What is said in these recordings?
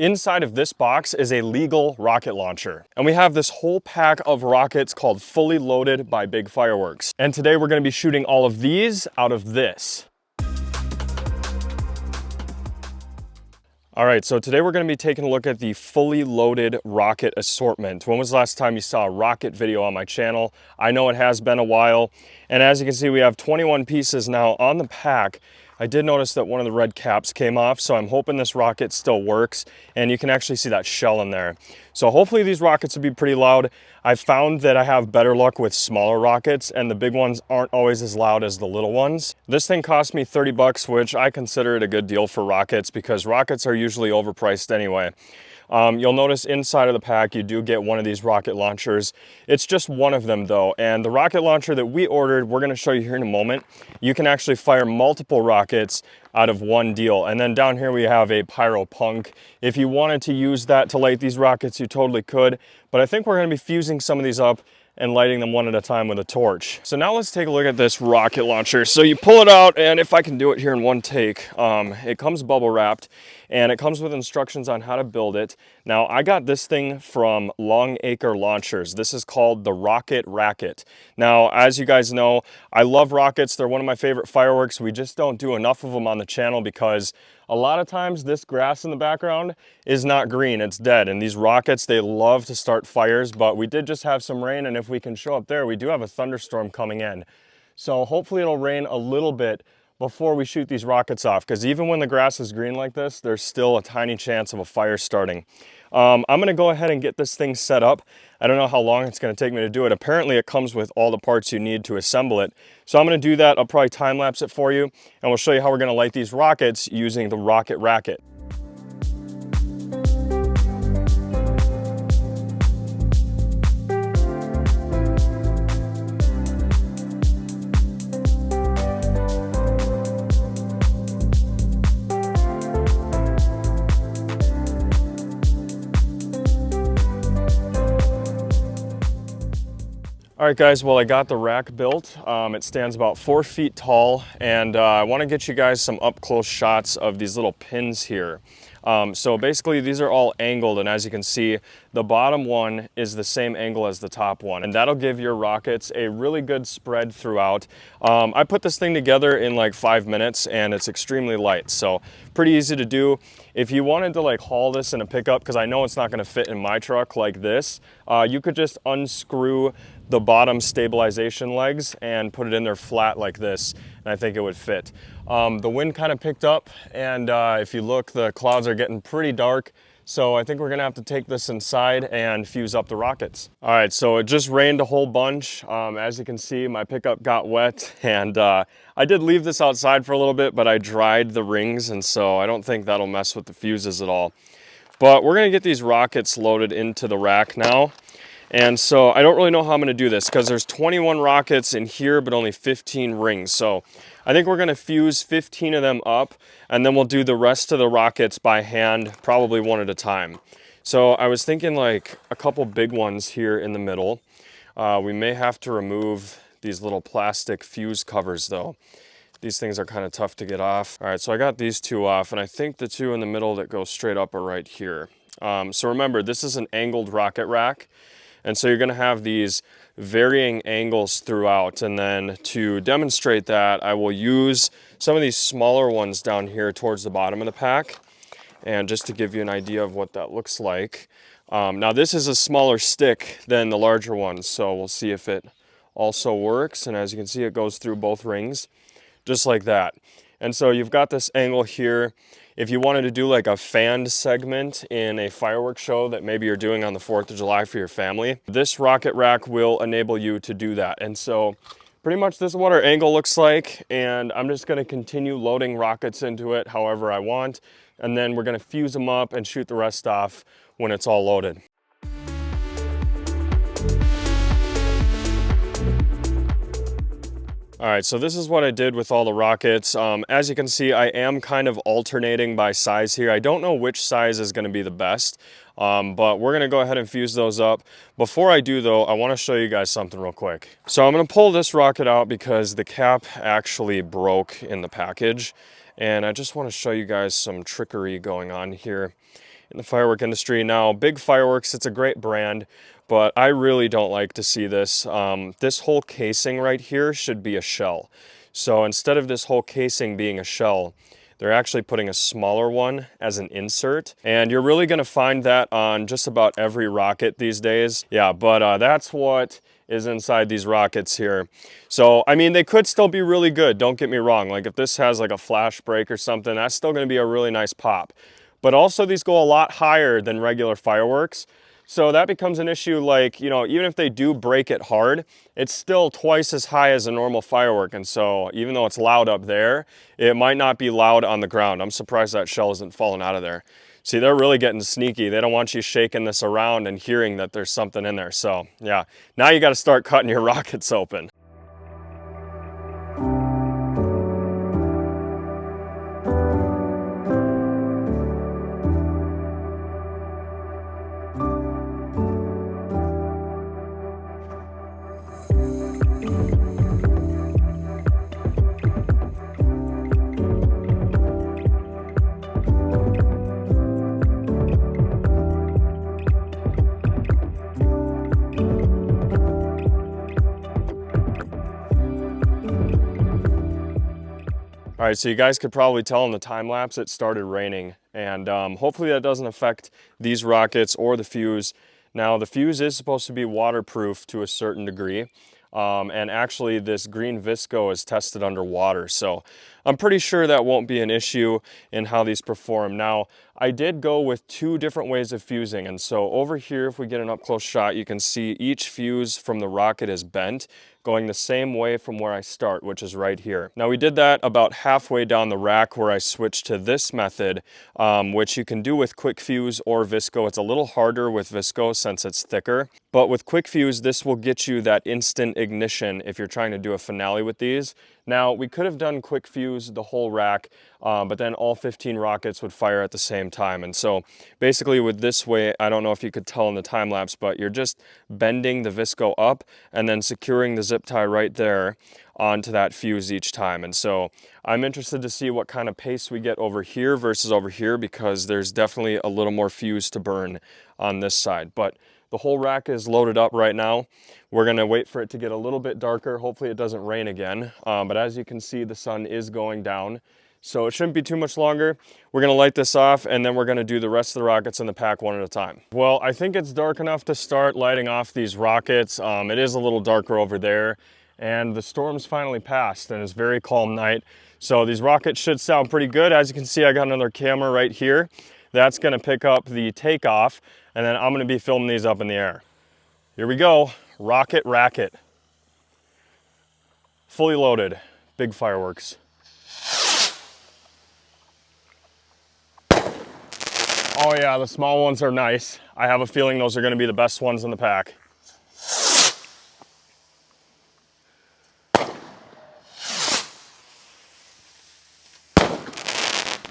Inside of this box is a legal rocket launcher. And we have this whole pack of rockets called Fully Loaded by Big Fireworks. And today we're gonna be shooting all of these out of this. All right, so today we're gonna be taking a look at the Fully Loaded rocket assortment. When was the last time you saw a rocket video on my channel? I know it has been a while. And as you can see, we have 21 pieces now on the pack. I did notice that one of the red caps came off, so I'm hoping this rocket still works, and you can actually see that shell in there. So hopefully these rockets will be pretty loud. I've found that I have better luck with smaller rockets, and the big ones aren't always as loud as the little ones. This thing cost me 30 bucks, which I consider it a good deal for rockets because rockets are usually overpriced anyway. You'll notice inside of the pack you do get one of these rocket launchers. It's just one of them though, and the rocket launcher that we ordered, we're going to show you here in a moment. You can actually fire multiple rockets out of one deal. And then down here we have a pyro punk. If you wanted to use that to light these rockets, you totally could, but I think we're going to be fusing some of these up and lighting them one at a time with a torch. So now let's take a look at this rocket launcher. So you pull it out, and if I can do it here in one take, it comes bubble wrapped, and it comes with instructions on how to build it. Now, I got this thing from Longacre Launchers. This is called the Rocket Racket. Now, as you guys know, I love rockets. They're one of my favorite fireworks. We just don't do enough of them on the channel because a lot of times this grass in the background is not green, it's dead. And these rockets, they love to start fires, but we did just have some rain, and if we can show up there, we do have a thunderstorm coming in. So hopefully it'll rain a little bit before we shoot these rockets off, because even when the grass is green like this, there's still a tiny chance of a fire starting. I'm gonna go ahead and get this thing set up. I don't know how long it's gonna take me to do it. Apparently it comes with all the parts you need to assemble it. So I'm gonna do that. I'll probably time lapse it for you, and we'll show you how we're gonna light these rockets using the Rocket Racket. All right guys, well I got the rack built. It stands about 4 feet tall, and I want to get you guys some up close shots of these little pins here. So basically these are all angled, and as you can see, the bottom one is the same angle as the top one, and that'll give your rockets a really good spread throughout. I put this thing together in like 5 minutes, and it's extremely light, so pretty easy to do. If you wanted to like haul this in a pickup, because I know it's not going to fit in my truck like this, you could just unscrew the bottom stabilization legs and put it in there flat like this, and I think it would fit. The wind kind of picked up, and if you look, the clouds are getting pretty dark, so I think we're gonna have to take this inside and fuse up the rockets. All right, so it just rained a whole bunch. As you can see, my pickup got wet, and I did leave this outside for a little bit, but I dried the rings, and so I don't think that'll mess with the fuses at all. But we're gonna get these rockets loaded into the rack now. And so I don't really know how I'm going to do this because there's 21 rockets in here, but only 15 rings. So I think we're going to fuse 15 of them up, and then we'll do the rest of the rockets by hand, probably one at a time. So I was thinking like a couple big ones here in the middle. We may have to remove these little plastic fuse covers though. These things are kind of tough to get off. All right, so I got these two off, and I think the two in the middle that go straight up are right here. So remember, this is an angled rocket rack. And so you're going to have these varying angles throughout. And then to demonstrate that, I will use some of these smaller ones down here towards the bottom of the pack. And just to give you an idea of what that looks like. Now this is a smaller stick than the larger ones, so we'll see if it also works. And as you can see, it goes through both rings, just like that. And so you've got this angle here. If you wanted to do like a fanned segment in a fireworks show that maybe you're doing on the 4th of July for your family, this rocket rack will enable you to do that. And so pretty much this is what our angle looks like, and I'm just going to continue loading rockets into it however I want, and then we're going to fuse them up and shoot the rest off when it's all loaded. All right, so this is what I did with all the rockets. As you can see, I am kind of alternating by size here. I don't know which size is going to be the best, but we're going to go ahead and fuse those up. Before I do though, I want to show you guys something real quick. So I'm going to pull this rocket out because the cap actually broke in the package, and I just want to show you guys some trickery going on here. in the firework industry. Now, Big Fireworks, it's a great brand, but I really don't like to see this. This whole casing right here should be a shell. So instead of this whole casing being a shell, they're actually putting a smaller one as an insert. And you're really gonna find that on just about every rocket these days. Yeah, but that's what is inside these rockets here. So, I mean, they could still be really good, don't get me wrong. Like if this has like a flash break or something, that's still gonna be a really nice pop. But also these go a lot higher than regular fireworks. So that becomes an issue, like, you know, even if they do break it hard, it's still twice as high as a normal firework. And so even though it's loud up there, it might not be loud on the ground. I'm surprised that shell isn't falling out of there. See, they're really getting sneaky. They don't want you shaking this around and hearing that there's something in there. So yeah, now you got to start cutting your rockets open. All right, so you guys could probably tell in the time lapse it started raining, and hopefully that doesn't affect these rockets or the fuse. Now the fuse is supposed to be waterproof to a certain degree, and actually this green visco is tested underwater, so I'm pretty sure that won't be an issue in how these perform. Now I did go with 2 different ways of fusing, and so over here, if we get an up close shot, you can see each fuse from the rocket is bent, going the same way from where I start, which is right here. Now we did that about halfway down the rack where I switched to this method, which you can do with quick fuse or visco. It's a little harder with visco since it's thicker, but with quick fuse, this will get you that instant ignition if you're trying to do a finale with these. Now we could have done quick fuse the whole rack, but then all 15 rockets would fire at the same time. And so basically with this way, I don't know if you could tell in the time lapse, but you're just bending the visco up and then securing the zip tie right there onto that fuse each time. And so I'm interested to see what kind of pace we get over here versus over here, because there's definitely a little more fuse to burn on this side. But the whole rack is loaded up right now. We're gonna wait for it to get a little bit darker. Hopefully it doesn't rain again. But as you can see, the sun is going down, so it shouldn't be too much longer. We're gonna light this off, and then we're gonna do the rest of the rockets in the pack one at a time. Well, I think it's dark enough to start lighting off these rockets. It is a little darker over there, and the storm's finally passed, and it's a very calm night. So these rockets should sound pretty good. As you can see, I got another camera right here. That's gonna pick up the takeoff, and then I'm gonna be filming these up in the air. Here we go, rocket racket. Fully loaded, big fireworks. Oh yeah, the small ones are nice. I have a feeling those are gonna be the best ones in the pack.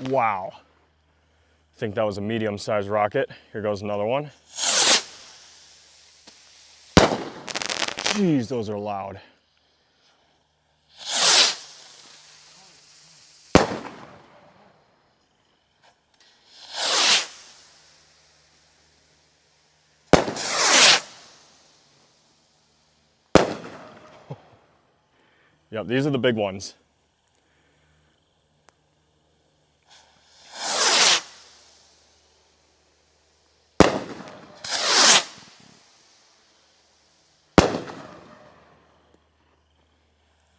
Wow. I think that was a medium-sized rocket. Here goes another one. Jeez, those are loud. Yep, these are the big ones.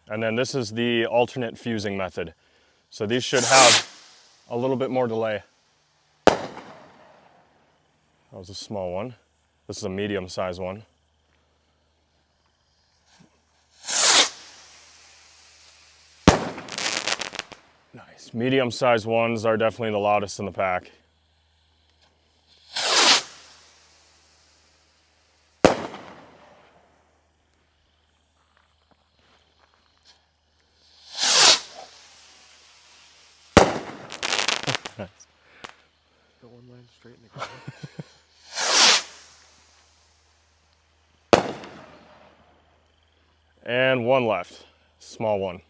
And then this is the alternate fusing method. So these should have a little bit more delay. That was a small one. This is a medium-sized one. Nice. Medium-sized ones are definitely the loudest in the pack. Nice. Got one line straight in the ground. And one left, small one.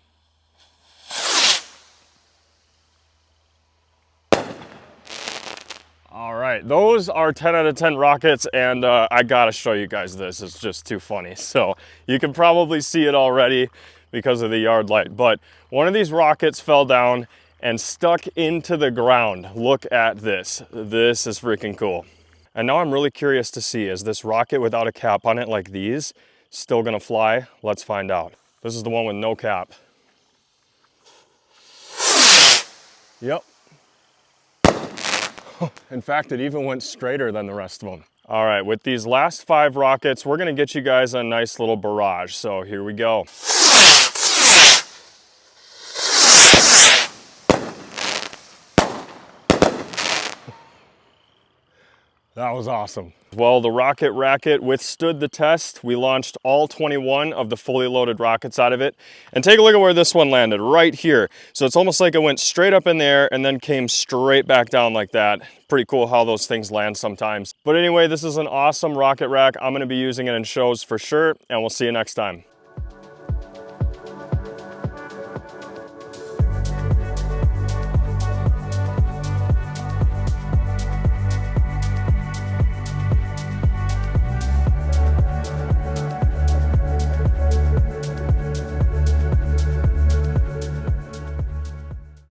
All right, right, those are 10 out of 10 rockets, and I gotta show you guys this. It's just too funny. So you can probably see it already because of the yard light, but one of these rockets fell down and stuck into the ground. Look at this. This is freaking cool. And now I'm really curious to see, is this rocket without a cap on it like these still gonna fly? Let's find out. This is the one with no cap. Yep. In fact, it even went straighter than the rest of them. All right, with these last 5 rockets, we're gonna get you guys a nice little barrage. So here we go. That was awesome. Well, the rocket racket withstood the test. We launched all 21 of the fully loaded rockets out of it. And take a look at where this one landed, right here. So it's almost like it went straight up in the air and then came straight back down like that. Pretty cool how those things land sometimes. But anyway, this is an awesome rocket rack. I'm gonna be using it in shows for sure, and we'll see you next time.